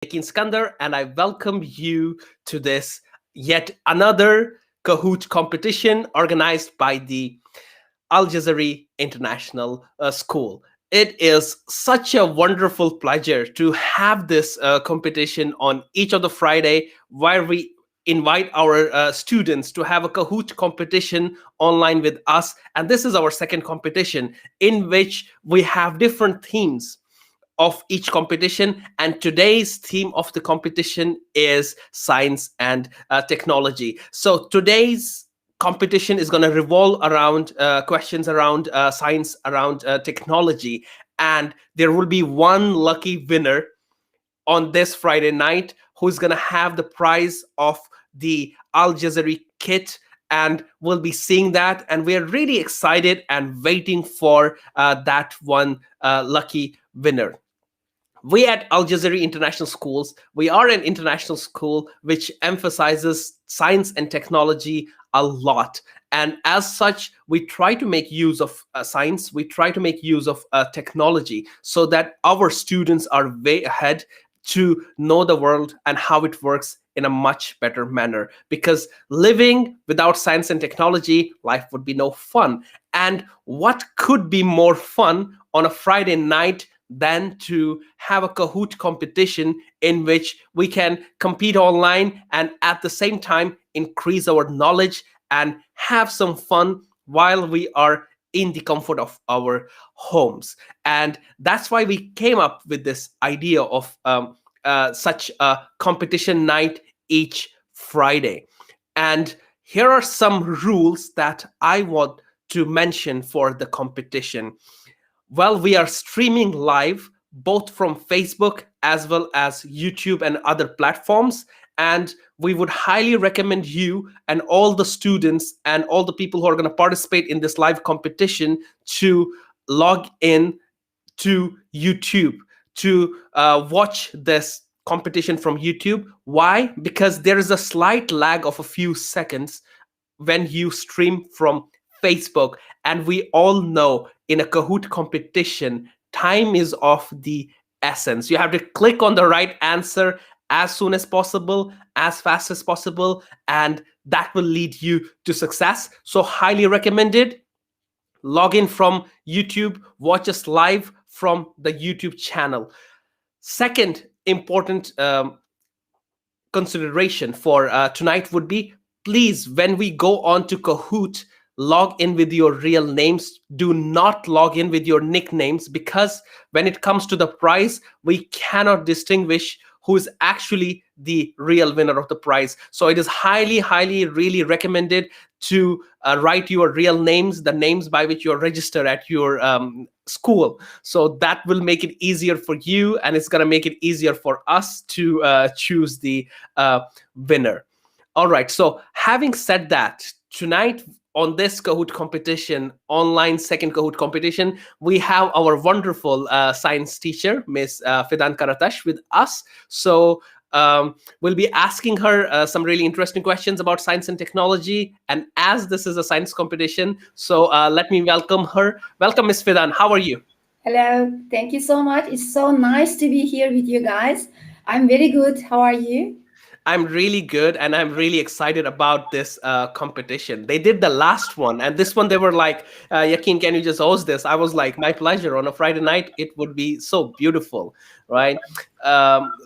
Yakin Skandar, and I welcome you to this yet another Kahoot competition organized by the Aljazari International School. It is such a wonderful pleasure to have this competition on each of the Friday where we invite our students to have a Kahoot competition online with us. And this is our second competition in which we have different themes of each competition, and today's theme of the competition is science and technology. So today's competition is going to revolve around questions around science, around technology, and there will be one lucky winner on this Friday night who's going to have the prize of the Aljazari kit, and we'll be seeing that, and we're really excited and waiting for that one lucky winner. We at Aljazari International Schools, we are an international school which emphasizes science and technology a lot. And as such, we try to make use of science, we try to make use of technology so that our students are way ahead to know the world and how it works in a much better manner. Because living without science and technology, life would be no fun. And what could be more fun on a Friday night than to have a Kahoot competition in which we can compete online and at the same time increase our knowledge and have some fun while we are in the comfort of our homes. And that's why we came up with this idea of such a competition night each Friday. And here are some rules that I want to mention for the competition. Well, we are streaming live both from Facebook as well as YouTube and other platforms. And we would highly recommend you and all the students and all the people who are going to participate in this live competition to log in to YouTube to watch this competition from YouTube. Why? Because there is a slight lag of a few seconds when you stream from Facebook. And we all know in a Kahoot competition, time is of the essence. You have to click on the right answer as soon as possible, as fast as possible, and that will lead you to success. So highly recommended. Log in from YouTube, watch us live from the YouTube channel. Second important consideration for tonight would be, please, when we go on to Kahoot, log in with your real names. Do not log in with your nicknames, because when it comes to the prize, we cannot distinguish who is actually the real winner of the prize. So it is highly really recommended to write your real names, the names by which you're registered at your school. So that will make it easier for you, and it's going to make it easier for us to choose the winner. All right, so having said that, tonight on this Kahoot competition, online second Kahoot competition, we have our wonderful science teacher, Miss Fidan Karatash, with us. So we'll be asking her some really interesting questions about science and technology. And as this is a science competition, so let me welcome her. Welcome, Miss Fidan. How are you? Hello, thank you so much. It's so nice to be here with you guys. I'm very good. How are you? I'm really good, and I'm really excited about this competition. They did the last one, and this one they were like, Yakin, can you just host this? I was like, my pleasure. On a Friday night, it would be so beautiful, right?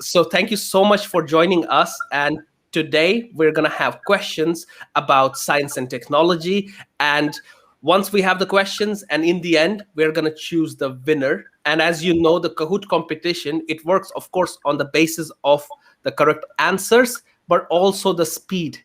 So thank you so much for joining us. And today we're going to have questions about science and technology. And once we have the questions, and in the end, we're going to choose the winner. And as you know, the Kahoot competition, it works, of course, on the basis of the correct answers, but also the speed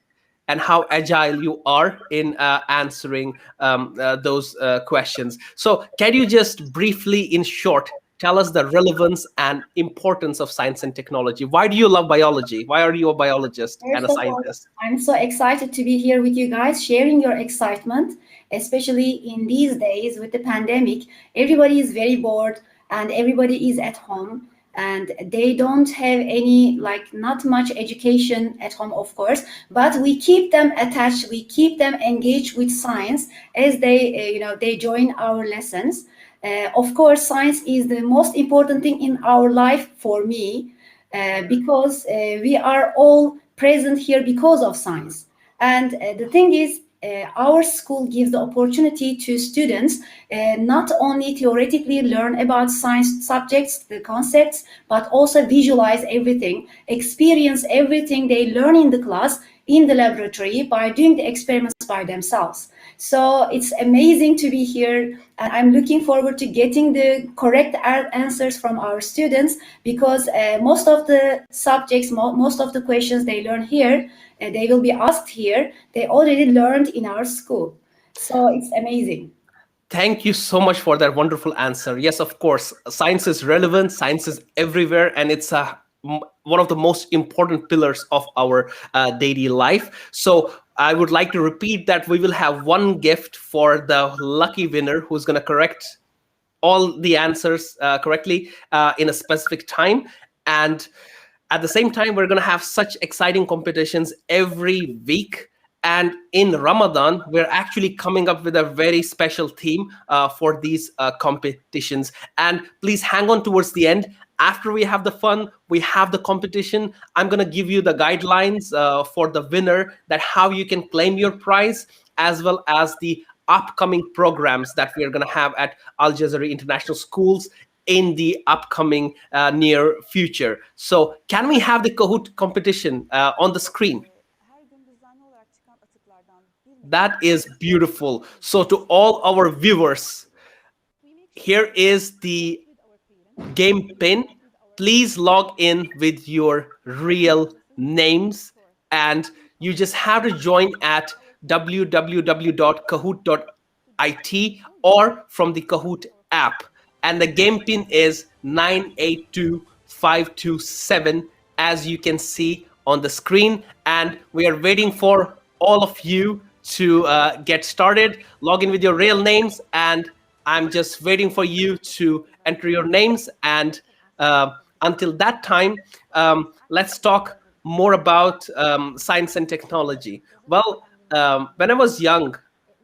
and how agile you are in answering those questions. So can you just briefly, in short, tell us the relevance and importance of science and technology? Why do you love biology? Why are you a biologist and First a of all, scientist? I'm so excited to be here with you guys, sharing your excitement, especially in these days with the pandemic. Everybody is very bored and everybody is at home and they don't have any, like, not much education at home, of course, but we keep them attached, we keep them engaged with science as they join our lessons. Of course, science is the most important thing in our life for me. because we are all present here because of science. And the thing is, our school gives the opportunity to students not only theoretically learn about science subjects, the concepts, but also visualize everything, experience everything they learn in the class in the laboratory by doing the experiments by themselves. So it's amazing to be here, and I'm looking forward to getting the correct answers from our students, because most of the subjects, most of the questions they learn here, they will be asked here, they already learned in our school. So it's amazing. Thank you so much for that wonderful answer. Yes, of course, science is relevant, science is everywhere, and it's one of the most important pillars of our daily life. So I would like to repeat that we will have one gift for the lucky winner who's going to correct all the answers correctly in a specific time. And at the same time, we're going to have such exciting competitions every week. And in Ramadan, we're actually coming up with a very special theme for these competitions. And please hang on towards the end. After we have the fun, we have the competition. I'm going to give you the guidelines for the winner, that how you can claim your prize, as well as the upcoming programs that we are going to have at Aljazari International Schools in the upcoming near future. So can we have the Kahoot competition on the screen? That is beautiful. So to all our viewers, here is the game pin. Please log in with your real names, and you just have to join at www.kahoot.it or from the Kahoot app. And the game pin is 982527, as you can see on the screen. And we are waiting for all of you to get started. Log in with your real names, and I'm just waiting for you to enter your names. And until that time, let's talk more about science and technology. Well, when I was young,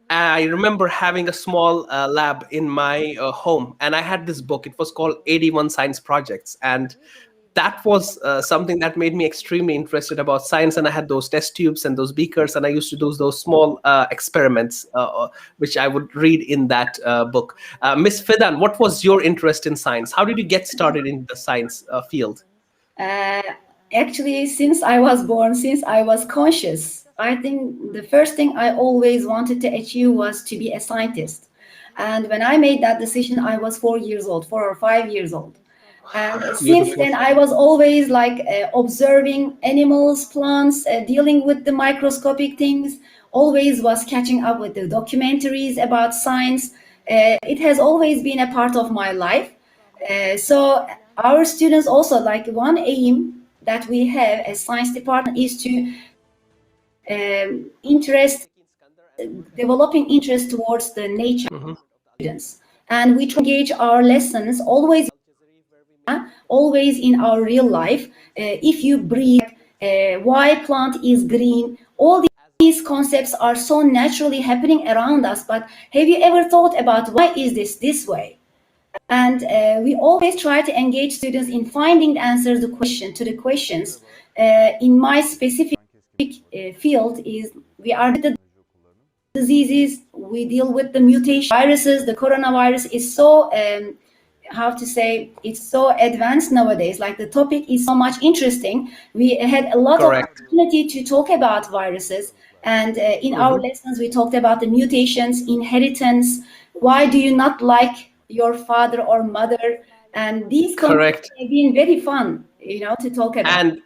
I remember having a small lab in my home, and I had this book. It was called 81 Science Projects. And that was something that made me extremely interested about science. And I had those test tubes and those beakers, and I used to do those small experiments, which I would read in that book. Miss Fidan, what was your interest in science? How did you get started in the science field? Uh, Actually, since I was born, since I was conscious, I think the first thing I always wanted to achieve was to be a scientist. And when I made that decision, I was 4 years old, 4 or 5 years old. And since Beautiful. then, I was always like observing animals, plants, dealing with the microscopic things, always was catching up with the documentaries about science. It has always been a part of my life. So our students also, like, one aim that we have as science department is to interest, developing interest towards the nature Mhm. students. And we try to engage our lessons always in our real life. If you breathe, why plant is green, all these concepts are so naturally happening around us. But have you ever thought about why is this way? And we always try to engage students in finding the answers to the questions. In my specific field is we are the diseases, we deal with the mutation viruses. The coronavirus is so how to say, it's so advanced nowadays. Like, the topic is so much interesting. We had a lot of Correct. opportunity to talk about viruses, and in our Mhm. lessons we talked about the mutations, inheritance, why do you not like your father or mother, and these concepts Correct. have been very fun, to talk about. And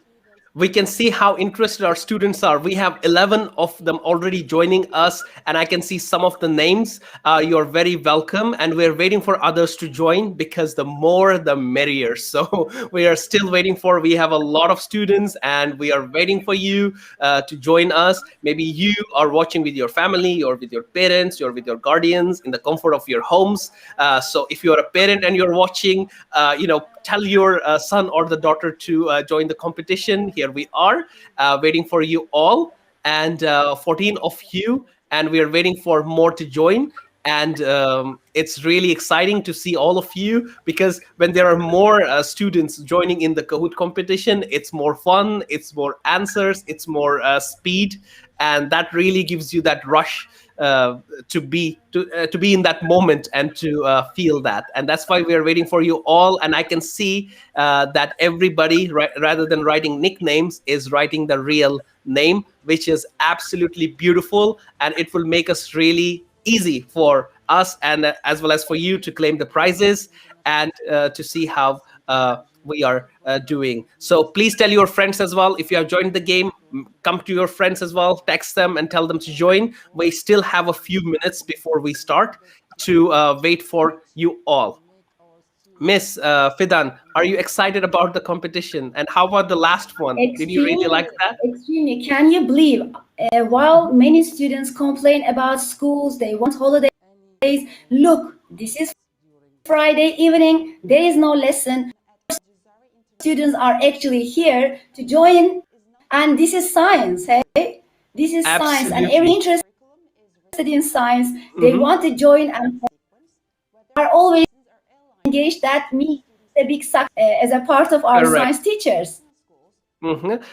we can see how interested our students are. We have 11 of them already joining us, and I can see some of the names. You're very welcome, and we're waiting for others to join, because the more the merrier. So we are still waiting for, we have a lot of students, and we are waiting for you to join us. Maybe you are watching with your family, or with your parents, or with your guardians in the comfort of your homes. So if you're a parent and you're watching, tell your son or the daughter to join the competition. Here we are waiting for you all, and 14 of you, and we are waiting for more to join. And it's really exciting to see all of you, because when there are more students joining in the Kahoot competition, it's more fun, it's more answers, it's more speed, and that really gives you that rush to be in that moment and to feel that. And that's why we are waiting for you all. And I can see that everybody, rather than writing nicknames, is writing the real name, which is absolutely beautiful, and it will make us really easy for us, and as well as for you, to claim the prizes and to see how we are doing. So please tell your friends as well. If you have joined the game, come to your friends as well, text them and tell them to join. We still have a few minutes before we start to wait for you all. Miss Fidan, are you excited about the competition? And how about the last one? Did you really like Extremely, that? extremely. Can you believe? While many students complain about schools, they want holidays. Look, this is Friday evening. There is no lesson. Students are actually here to join, and this is science. Hey, this is science, and every Absolutely. interested in science, they Mhm. want to join and are always engaged. That means a big success as a part of our Correct. science teachers.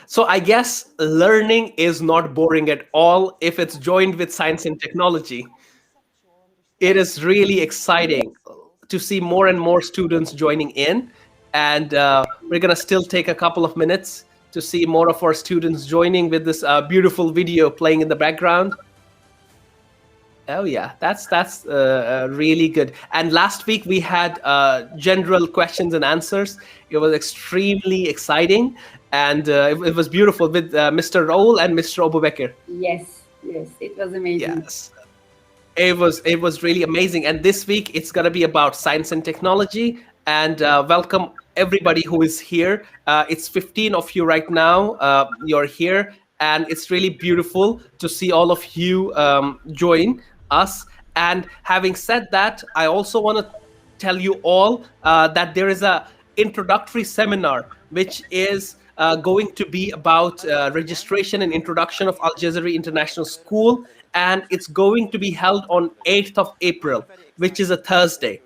So I guess learning is not boring at all if it's joined with science and technology. It is really exciting to see more and more students joining in. And we're going to still take a couple of minutes to see more of our students joining with this beautiful video playing in the background. Oh yeah, that's really good. And last week we had general questions and answers. It was extremely exciting, and it was beautiful with Mr. Raul and Mr. Obubekir. Yes, yes, it was amazing. Yes, it was really amazing. And this week it's gonna be about science and technology. And welcome everybody who is here. It's 15 of you right now. You're here, and it's really beautiful to see all of you join us. And having said that, I also want to tell you all that there is a introductory seminar which is going to be about registration and introduction of Aljazari International School, and it's going to be held on 8th of April, which is a Thursday,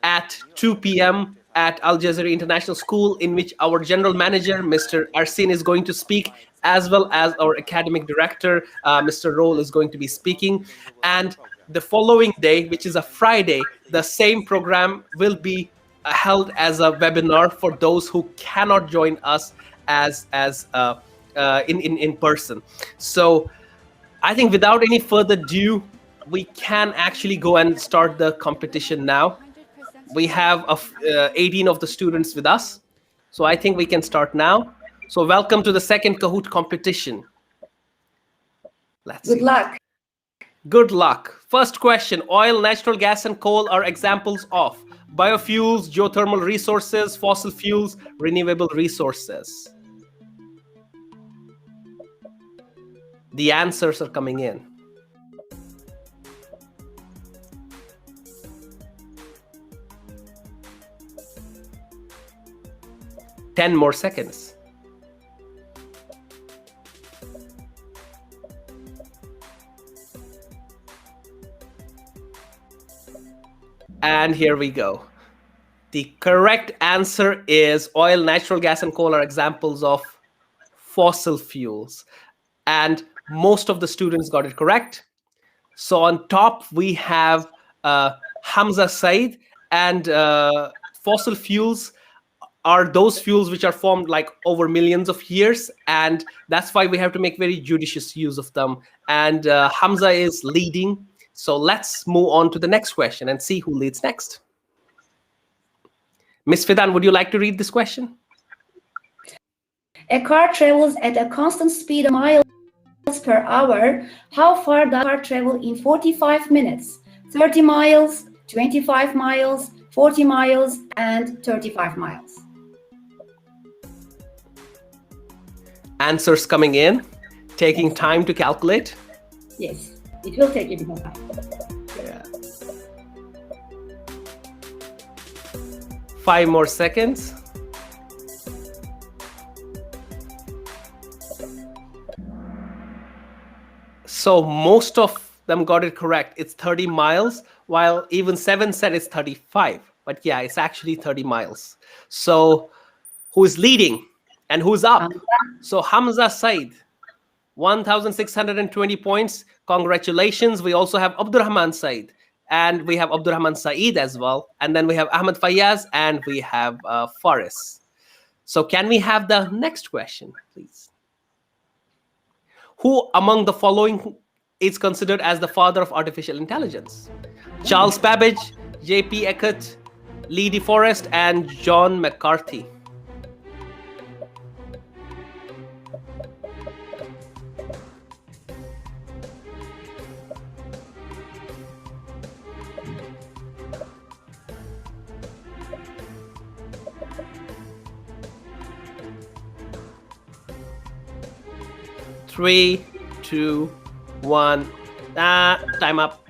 at 2 p.m. at Aljazari International School, in which our general manager, Mr. Arsin, is going to speak, as well as our academic director, Mr. Roll, is going to be speaking. And the following day, which is a Friday, the same program will be held as a webinar for those who cannot join us in person. So I think without any further ado, we can actually go and start the competition now. We have 18 of the students with us, so I think we can start now. So welcome to the second Kahoot competition. Let's Good see. luck. Good luck. First question: oil, natural gas, and coal are examples of biofuels, geothermal resources, fossil fuels, renewable resources. The answers are coming in. 10 more seconds. And here we go. The correct answer is oil, natural gas, and coal are examples of fossil fuels. And most of the students got it correct. So on top, we have Hamza Said, and fossil fuels are those fuels which are formed like over millions of years, and that's why we have to make very judicious use of them. And Hamza is leading. So let's move on to the next question and see who leads next. Miss Fidan, would you like to read this question? A car travels at a constant speed of miles per hour. How far does a car travel in 45 minutes? 30 miles, 25 miles, 40 miles, and 35 miles. Answers coming in, taking time to calculate. Yes, it will take a bit of time. Yeah. 5 more seconds. So most of them got it correct. It's 30 miles, while even 7 said it's 35. But yeah, it's actually 30 miles. So who is leading and who's up? So Hamza Said, 1,620 points. Congratulations. We also have Abdurrahman Said, and we have Abdurrahman Saeed as well. And then we have Ahmed Fayaz, and we have Faris. So can we have the next question, please? Who among the following is considered as the father of artificial intelligence? Charles Babbage, J.P. Eckert, Lee DeForest, and John McCarthy. Three, two, one. Time up.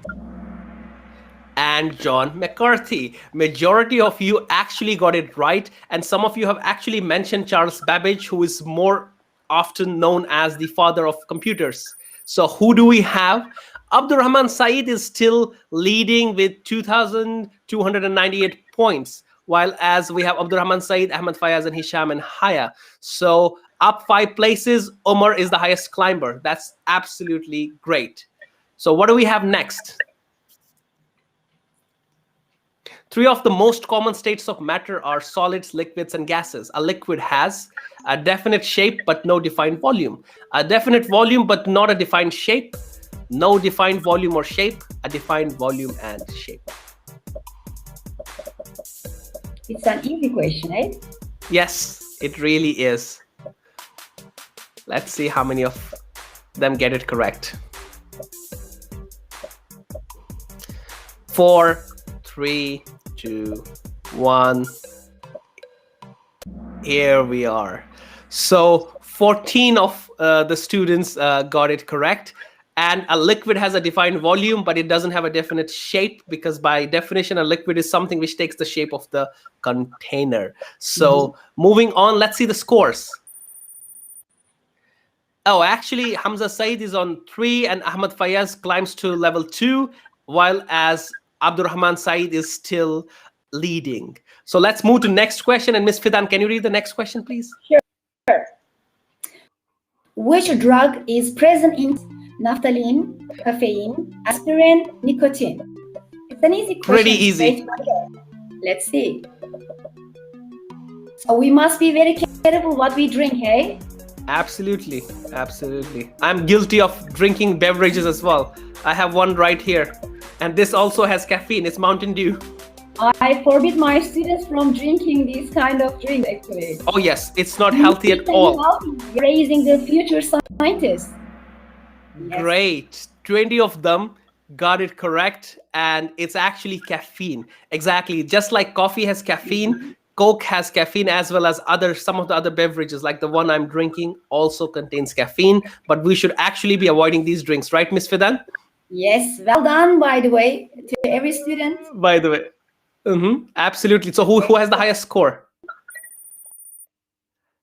And John McCarthy. Majority of you actually got it right. And some of you have actually mentioned Charles Babbage, who is more often known as the father of computers. So who do we have? Abdurrahman Saeed is still leading with 2,298 points, while as we have Abdurrahman Saeed, Ahmed Fayaz, and Hisham and Haya. So up 5 places, Omar is the highest climber. That's absolutely great. So what do we have next? 3 of the most common states of matter are solids, liquids, and gases. A liquid has a definite shape but no defined volume. A definite volume but not a defined shape. No defined volume or shape. A defined volume and shape. It's an easy question, eh? Yes, it really is. Let's see how many of them get it correct. 4, 3, 2, 1. Here we are. So 14 of the students got it correct. And a liquid has a defined volume, but it doesn't have a definite shape, because by definition, a liquid is something which takes the shape of the container. So moving on, let's see the scores. Oh, actually, Hamza Said is on 3 and Ahmed Fayaz climbs to level 2, while as Abdurrahman Said is still leading. So let's move to next question. And Ms. Fidan, can you read the next question, please? Sure. Which drug is present in naphthalene, caffeine, aspirin, nicotine? It's an easy question. Pretty easy. Let's see. So we must be very careful what we drink, hey? Absolutely, absolutely. I'm guilty of drinking beverages as well. I have one right here. And this also has caffeine. It's Mountain Dew. I forbid my students from drinking these kind of drinks, actually. Oh, yes. It's not healthy at all. Raising the future scientists. Yes. Great. 20 of them got it correct. And it's actually caffeine. Exactly. Just like coffee has caffeine, Coke has caffeine, as well as some of the other beverages, like the one I'm drinking, also contains caffeine. But we should actually be avoiding these drinks, right, Ms. Fidan? Yes, well done, by the way, to every student. By the way. Absolutely. So who has the highest score?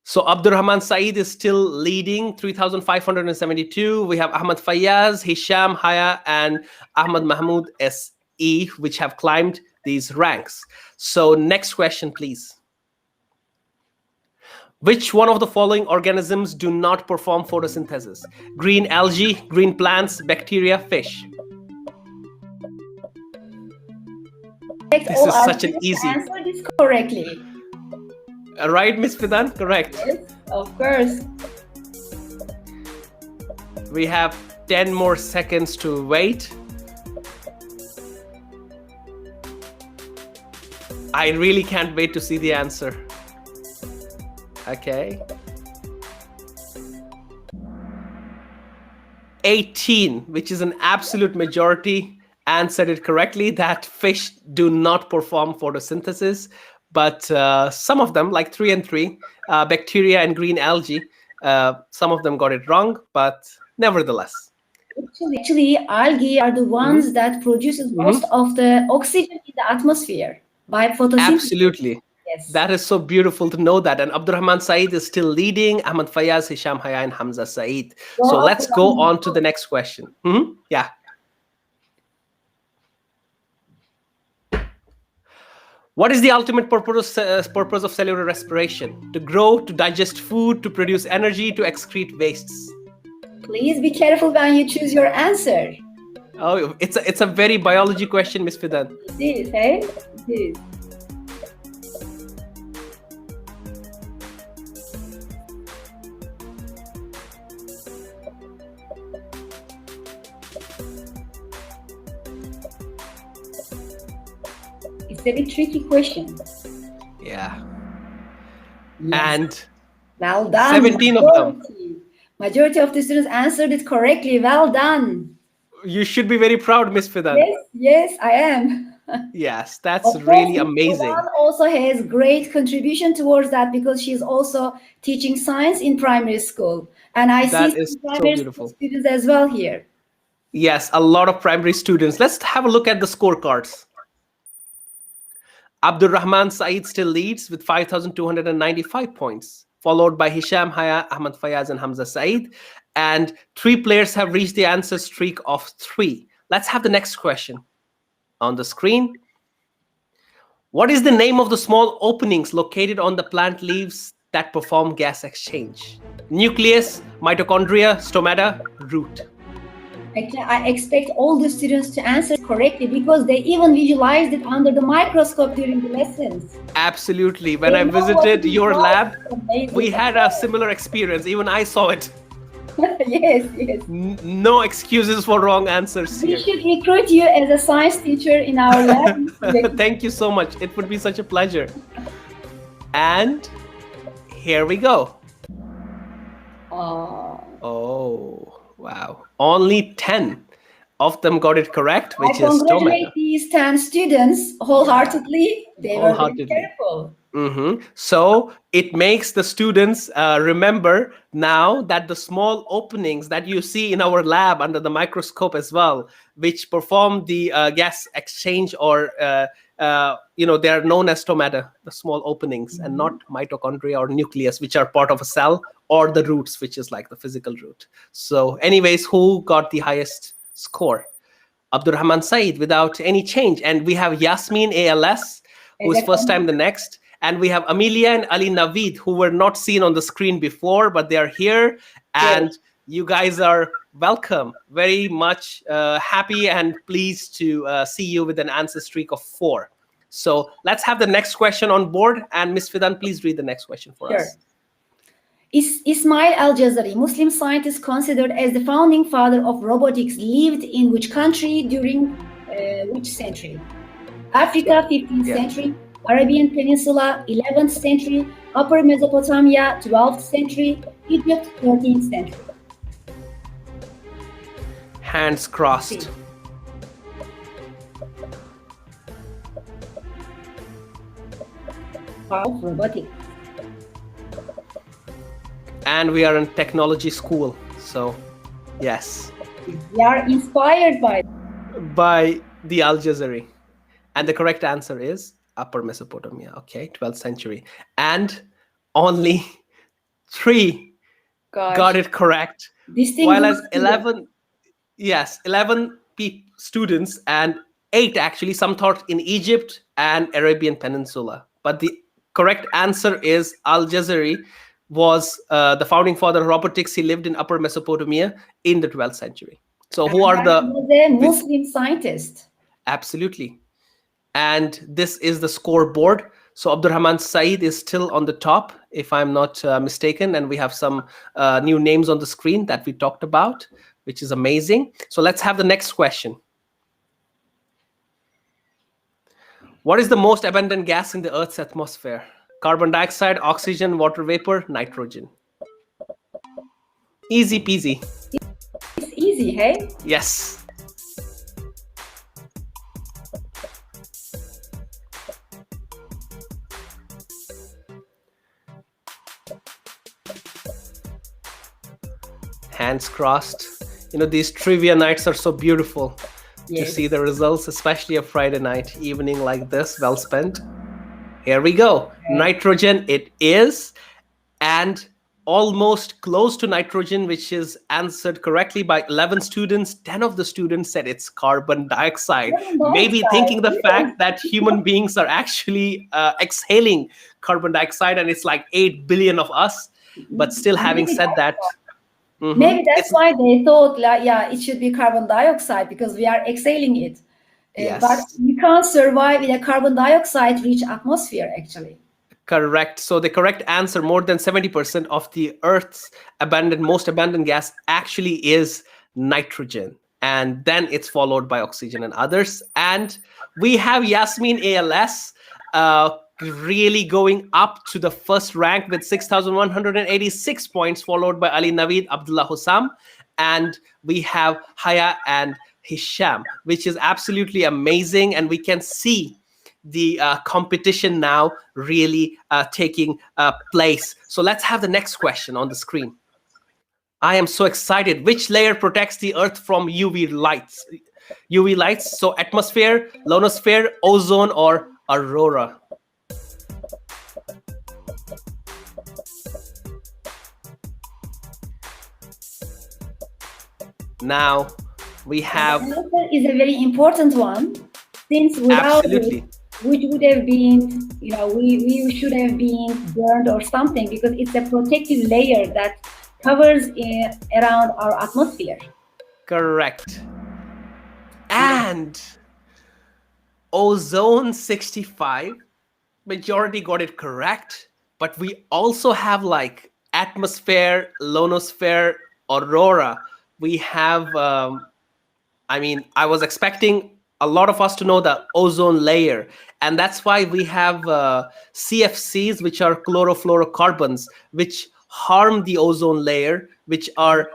So Abdurrahman Saeed is still leading, 3,572. We have Ahmed Fayaz, Hisham, Haya, and Ahmed Mahmoud SE, which have climbed these ranks. So next question, please. Which one of the following organisms do not perform photosynthesis? Green algae, green plants, bacteria, fish. This is such an easy. Answer this correctly. Right, Ms. Fidan? Correct. Yes, of course. We have 10 more seconds to wait. I really can't wait to see the answer. Okay. 18, which is an absolute majority, answered it correctly, that fish do not perform photosynthesis. But some of them, like 3 and 3, bacteria and green algae, some of them got it wrong, but nevertheless. Actually, algae are the ones that produces most of the oxygen in the atmosphere by photosynthesis. Absolutely. Yes. That is so beautiful to know that. And Abdurrahman Saeed is still leading, Ahmed Fayaz, Hisham Haya, and Hamza Saeed. So let's go on to the next question. Yeah. What is the ultimate purpose of cellular respiration? To grow, to digest food, to produce energy, to excrete wastes. Please be careful when you choose your answer. Oh, it's a very biology question, Miss Fidan. It is, hey? It is. It's a bit tricky question. Yeah. Yes. And well done. 17 of them. Majority of the students answered it correctly. Well done. You should be very proud, Miss Fidan. Yes, I am. Yes, that's really amazing. Fidan also has great contribution towards that because she's also teaching science in primary school. And I That see is some so primary beautiful. students as well here. Yes, a lot of primary students. Let's have a look at the scorecards. Abdur Rahman Saeed still leads with 5,295 points, followed by Hisham Haya, Ahmad Fayaz, and Hamza Saeed. And 3 players have reached the answer streak of 3. Let's have the next question on the screen. What is the name of the small openings located on the plant leaves that perform gas exchange? Nucleus, mitochondria, stomata, root. I expect all the students to answer correctly because they even visualized it under the microscope during the lessons. Absolutely. When I visited your lab, we had a similar experience. Even I saw it. Yes. No excuses for wrong answers here. We should recruit you as a science teacher in our lab. Thank you so much. It would be such a pleasure. And here we go. Oh, wow. Only 10 of them got it correct, which I is congratulate tomato. these 10 students wholeheartedly. They were very careful. So it makes the students remember now that the small openings that you see in our lab under the microscope as well, which perform the gas exchange, or they are known as stomata, the small openings, and not mitochondria or nucleus, which are part of a cell, or the roots, which is like the physical root. So anyways, who got the highest score? Abdurrahman Saeed, without any change. And we have Yasmin ALS, who is first time the next. And we have Amelia and Ali Naveed, who were not seen on the screen before, but they are here. And you guys are welcome. Very much happy and pleased to see you with an answer streak of 4. So let's have the next question on board. And Ms. Fidan, please read the next question for us. Ismail Aljazari, Muslim scientist considered as the founding father of robotics, lived in which country during which century? Africa, 15th century. Arabian Peninsula, 11th century. Upper Mesopotamia, 12th century. Egypt, 13th century. Hands crossed. Of robotics. And we are in technology school, so yes. We are inspired by the Aljazari. And the correct answer is Upper Mesopotamia, okay, 12th century. And only 3 got it correct. While as 11 students, and 8 actually, some thought in Egypt and Arabian Peninsula. But the correct answer is Aljazari was the founding father of robotics. He lived in Upper Mesopotamia in the 12th century. So who are the Muslim scientist? Absolutely. And this is the scoreboard. So Abdurrahman Saeed is still on the top, if I'm not mistaken. And we have some new names on the screen that we talked about, which is amazing. So let's have the next question. What is the most abundant gas in the Earth's atmosphere? Carbon dioxide, oxygen, water vapor, nitrogen. Easy peasy. It's easy, hey? Yes. Hands crossed. These trivia nights are so beautiful to see the results, especially a Friday night evening like this, well spent. Here we go. Nitrogen it is. And almost close to nitrogen, which is answered correctly by 11 students. 10 of the students said it's carbon dioxide, Carbon maybe dioxide. thinking the Yes. fact that human beings are actually exhaling carbon dioxide, and it's like 8 billion of us. But still, having Maybe said that's that, Maybe that's it's why they thought, like, yeah, it should be carbon dioxide because we are exhaling it. But yes. you can't survive in a carbon dioxide rich atmosphere, actually. Correct. So the correct answer, more than 70% of the Earth's most abandoned gas actually is nitrogen. And then it's followed by oxygen and others. And we have Yasmin ALS really going up to the first rank with 6,186 points, followed by Ali Naveed, Abdullah Hussam. And we have Haya and Hisham, which is absolutely amazing. And we can see the competition now really taking place. So let's have the next question on the screen. I am so excited. Which layer protects the Earth from UV lights? UV lights, so atmosphere, ionosphere, ozone, or aurora? Now we have... Ionosphere is a very important one, since without Absolutely. it, which would have been, we should have been burned or something, because it's a protective layer that covers around our atmosphere. Correct. And ozone 65, majority got it correct, but we also have like atmosphere, ionosphere, aurora. We have I was expecting a lot of us to know the ozone layer, and that's why we have CFCs, which are chlorofluorocarbons, which harm the ozone layer, which are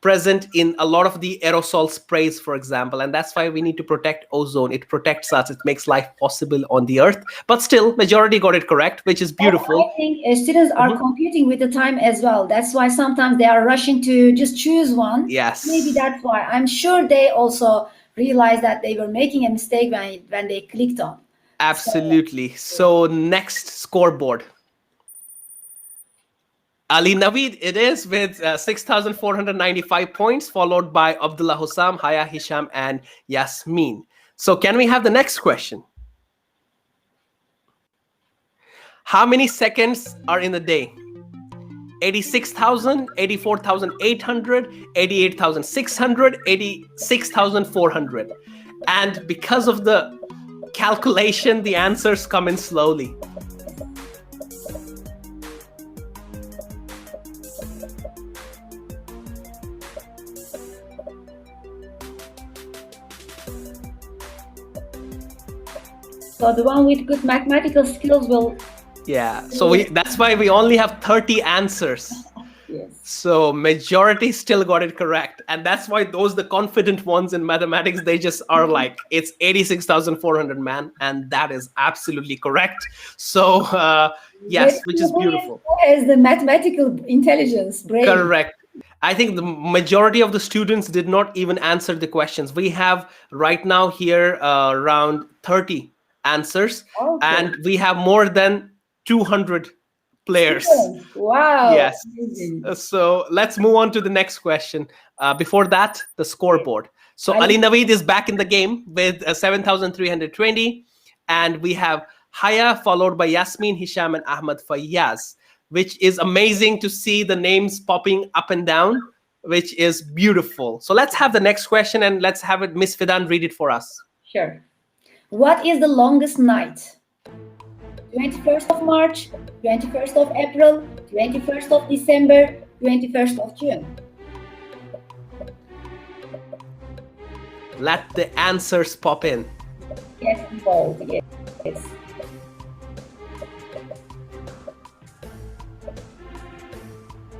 present in a lot of the aerosol sprays, for example. And that's why we need to protect ozone. It protects us. It makes life possible on the Earth. But still, majority got it correct, which is beautiful. I think students are competing with the time as well. That's why sometimes they are rushing to just choose one. Yes. Maybe that's why. I'm sure they also realized that they were making a mistake when they clicked on. Absolutely. So next, scoreboard. Ali Naveed it is with 6,495 points, followed by Abdullah Hussam, Haya, Hisham, and Yasmin. So can we have the next question? How many seconds are in the day? 86,000, 84,800, 88,600, 86,400. And because of the calculation, the answers come in slowly. So the one with good mathematical skills will... Yeah, so that's why we only have 30 answers. Yes. So majority still got it correct. And that's why the confident ones in mathematics, they just are like, it's 86,400, man. And that is absolutely correct. So yes, which is beautiful. Who has the mathematical intelligence, brain? Correct. I think the majority of the students did not even answer the questions. We have right now here around 30 answers. Okay. And we have more than 200 players. Wow. Yes. So let's move on to the next question. Before that, the scoreboard. So Ali Naveed is back in the game with 7,320. And we have Haya, followed by Yasmin, Hisham, and Ahmad Fayyaz, which is amazing to see the names popping up and down, which is beautiful. So let's have the next question, and let's have it, Miss Fidan, read it for us. Sure. What is the longest night? 21st of March, 21st of April, 21st of December, 21st of June. Let the answers pop in. Yes, bold. Yes.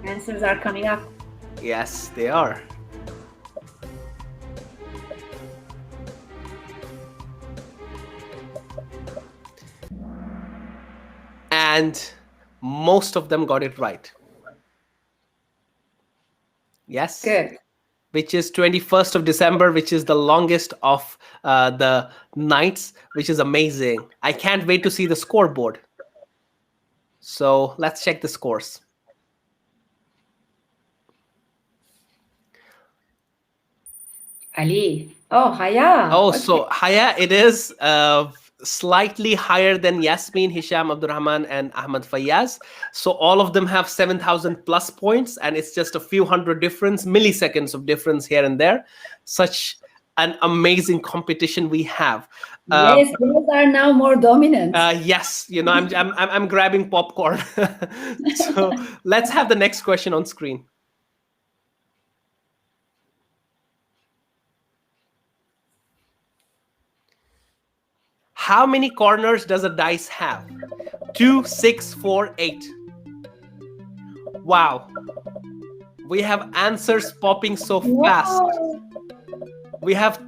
Answers are coming up. Yes, they are. And most of them got it right. Yes. Good. Which is 21st of December, which is the longest of the nights, which is amazing. I can't wait to see the scoreboard. So let's check the scores. Ali. Oh, Haya. Oh, Okay. so Haya, it is slightly higher than Yasmin, Hisham, Abdurrahman, and Ahmad Fayyaz. So all of them have 7,000 plus points, and it's just a few hundred difference, milliseconds of difference here and there. Such an amazing competition we have. Yes, girls are now more dominant. Yes, I'm grabbing popcorn. So let's have the next question on screen. How many corners does a dice have? 2, 6, 4, 8. Wow. We have answers popping so fast. Wow. We have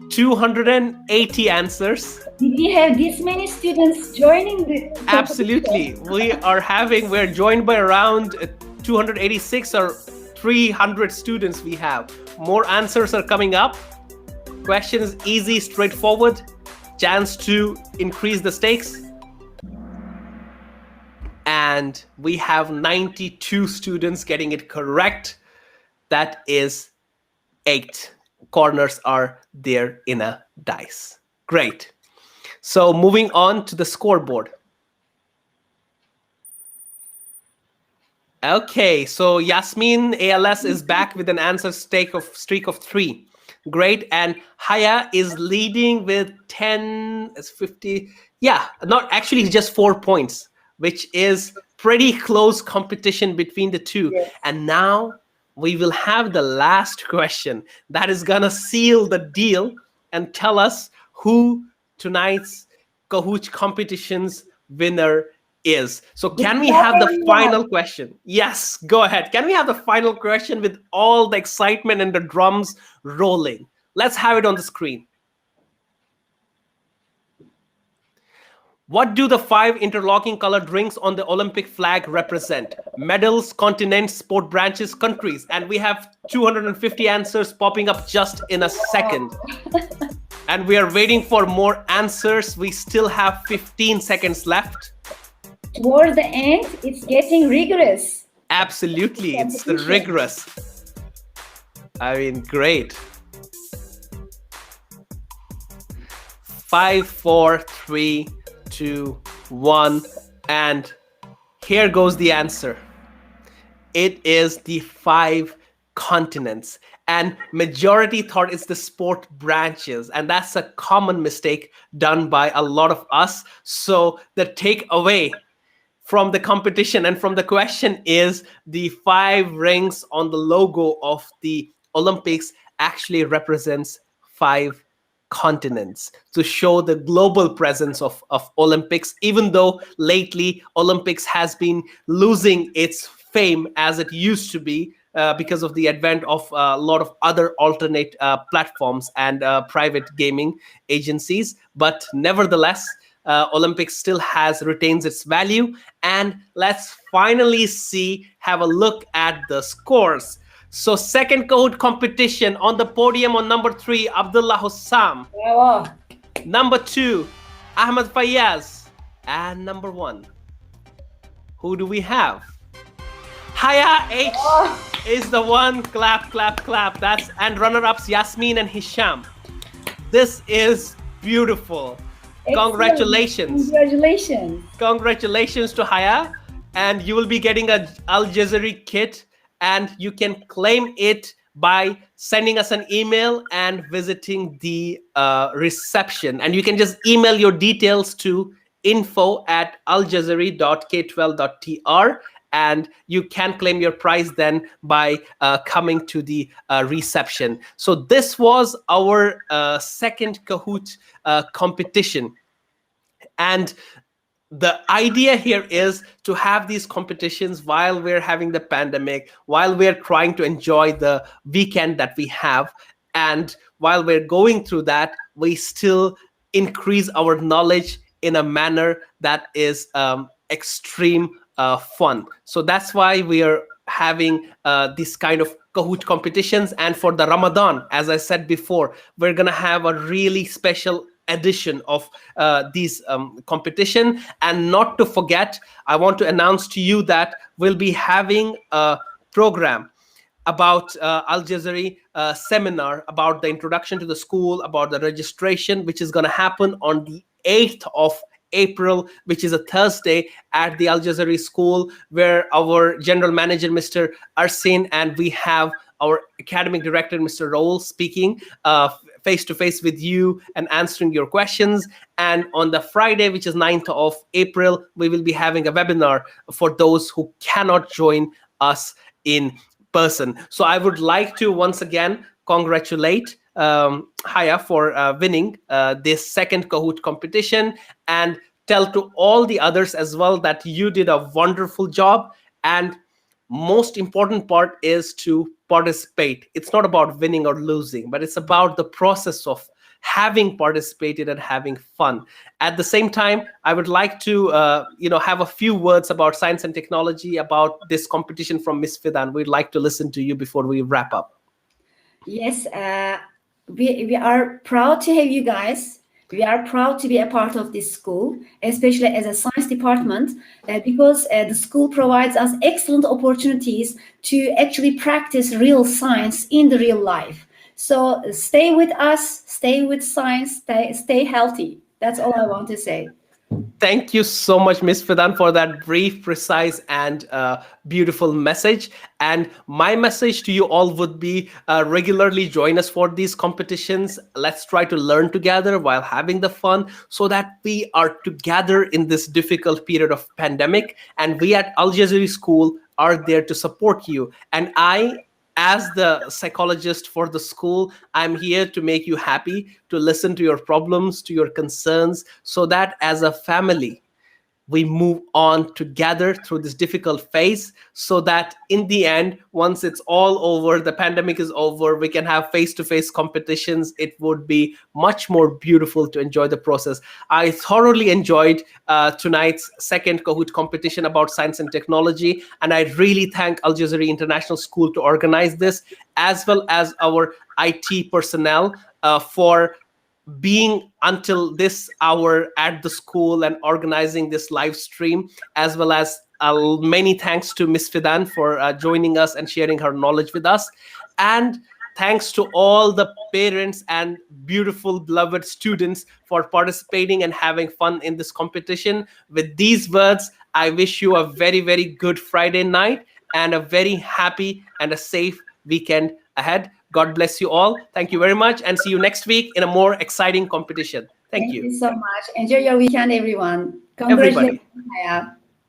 280 answers. Did we have this many students joining the competition? Absolutely. We're joined by around 286 or 300 students we have. More answers are coming up. Question is easy, straightforward. Chance to increase the stakes. And we have 92 students getting it correct. That is 8 corners are there in a dice. Great. So moving on to the scoreboard. Okay, so Yasmin ALS is back with an answer streak of 3. Great. And Haya is leading with 10, 50. Yeah, not actually just 4 points, which is pretty close competition between the two. Yes. And now we will have the last question that is gonna seal the deal and tell us who tonight's Kahoot competition's winner is. So can we have the final question? Yes, go ahead. Can we have the final question with all the excitement and the drums rolling? Let's have it on the screen. What do the 5 interlocking colored rings on the Olympic flag represent? Medals, continents, sport branches, countries. And we have 250 answers popping up just in a second. And we are waiting for more answers. We still have 15 seconds left. Towards the end, it's getting rigorous. Absolutely, it's rigorous. I mean, great. 5, 4, 3, 2, 1, and here goes the answer. It is the 5 continents, and majority thought it's the sport branches, and that's a common mistake done by a lot of us. So the takeaway from the competition and from the question is the 5 rings on the logo of the Olympics actually represents 5 continents to show the global presence of Olympics, even though lately Olympics has been losing its fame as it used to be because of the advent of a lot of other alternate platforms and private gaming agencies. But nevertheless, Olympics still retains its value. And let's finally have a look at the scores. So second Kahoot competition on the podium on number 3, Abdullah Hussam. Bravo. Number 2, Ahmad Fayyaz. And number 1, who do we have? Haya H is the one. Clap, clap, clap. And runner-ups Yasmin and Hisham. This is beautiful. Excellent. Congratulations. Congratulations. Congratulations to Haya. And you will be getting a Aljazari kit. And you can claim it by sending us an email and visiting the reception. And you can just email your details to info@aljazari.k12.tr. And you can claim your prize then by coming to the reception. So this was our second Kahoot competition. And the idea here is to have these competitions while we're having the pandemic, while we're trying to enjoy the weekend that we have. And while we're going through that, we still increase our knowledge in a manner that is extreme fun. So that's why we are having this kind of Kahoot competitions. And for the Ramadan, as I said before, we're going to have a really special edition of these competition. And not to forget, I want to announce to you that we'll be having a program about Aljazari seminar about the introduction to the school, about the registration, which is going to happen on the 8th of April, which is a Thursday, at the Aljazari school, where our general manager, Mr. Arsin, and we have our academic director, Mr. Raul, speaking face to face with you and answering your questions. And on the Friday, which is 9th of April, we will be having a webinar for those who cannot join us in person. So I would like to once again congratulate Haya for winning this second Kahoot competition, and tell to all the others as well that you did a wonderful job. And most important part is to participate. It's not about winning or losing, but it's about the process of having participated and having fun. At the same time, I would like to have a few words about science and technology, about this competition from Miss Fidan. We'd like to listen to you before we wrap up. Yes, we are proud to have you guys. We are proud to be a part of this school, especially as a science department, because the school provides us excellent opportunities to actually practice real science in the real life. So stay with us, stay with science, stay healthy. That's all I want to say. Thank you so much, Ms. Fidan, for that brief, precise, and beautiful message. And my message to you all would be regularly join us for these competitions. Let's try to learn together while having the fun, so that we are together in this difficult period of pandemic. And we at Aljazari School are there to support you. And I, as the psychologist for the school, I'm here to make you happy, to listen to your problems, to your concerns, so that as a family, we move on together through this difficult phase, so that in the end, once it's all over, the pandemic is over, we can have face-to-face competitions. It would be much more beautiful to enjoy the process. I thoroughly enjoyed tonight's second Kahoot competition about science and technology, and I really thank Aljazari International School to organize this, as well as our IT personnel for being until this hour at the school and organizing this live stream, as well as many thanks to Ms. Fidan for joining us and sharing her knowledge with us. And thanks to all the parents and beautiful, beloved students for participating and having fun in this competition. With these words, I wish you a very, very good Friday night and a very happy and a safe weekend ahead. God bless you all. Thank you very much, and see you next week in a more exciting competition. Thank you. Thank you so much. Enjoy your weekend, everyone. Everybody. Congratulations, Maya.